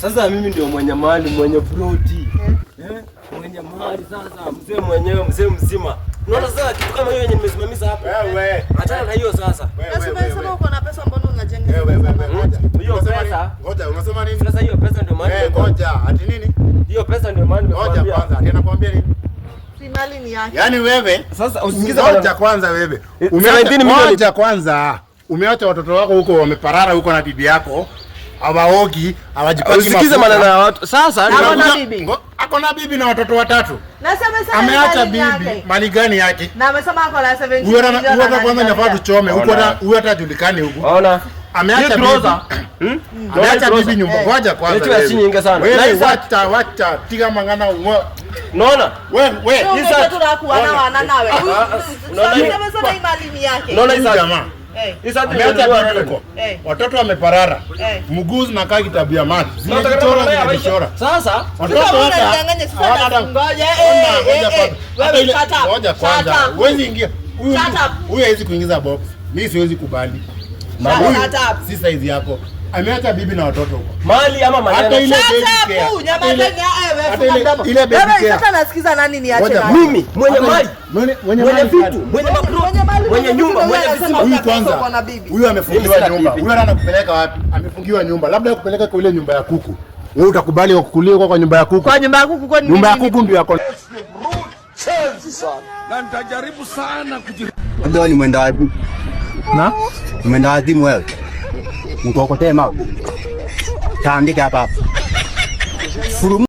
Sasa mimi ndio mwenye mali, mwenye ploti. Mwenye mali sasa, mzee mwenyewe, mzee mzima. Unaona sasa kitu kama hiyo yenye nimesimamisha hapa. Wewe. Achana na hiyo sasa. Sasa uko na pesa mbona unajenga? Hiyo pesa. Ngoja, unasema nini? Sasa hiyo pesa ndio maana. Ngoja, ati nini? Hiyo pesa ndio maana nimekwambia. Ngoja kwanza, anakuambia nini? Si mali ni yake. Yaani wewe, sasa usikize ngoja kwanza wewe. Ngoja kwanza. Umeacha watoto wako huko wameparara huko na bibi yako. Hawaogi, hawajipaki mafuta. Usikize maneno ya watu. Sasa ana bibi. Ako na bibi na watoto watatu. Nasema ameacha bibi, mali gani yake? Na amesema ako na 70 million. Huyo kwanza nafaa tuchome. Huyo hata julikane huko. Unaona? Ameacha bibi. Ameacha bibi nyumba. Ngoja kwanza. Wewe si nyingi sana. Wewe wacha tiga mangana umo. Unaona? Wewe Isa tunakuana wana nawe. Unaona sasa mali ni yake. Unaona Isa jamaa? Isa tunakuwa watoto wameparara. Mguu na kaki tabia maji. Zimechora. Sasa watoto wanadanganya sasa. Ngoja wewe ngoja kwanza. Huwezi ingia. Huyu hawezi kuingiza box. Mimi siwezi kubali. Si size yako. Ameacha bibi na watoto huko. Mali ama maneno. Hata ile ile baby care. Sasa nasikiza nani niache nani? Mimi mwenye mali. Mwenye vitu, mwenye mali, mwenye nyumba, mwenye visima. Huyu kwanza. Huyu amefungiwa nyumba. Huyu anakupeleka wapi? Amefungiwa nyumba. Labda yakupeleka kwa ile nyumba ya kuku. Wewe utakubali kukulia kwa nyumba ya kuku? Kwa nyumba ya kuku kwa nini? Nyumba ya kuku ndio yako. Na nitajaribu sana ndio ni mwenda wapi? Na? Mwenda wapi wewe? Mkokotee mao. Taandika hapa.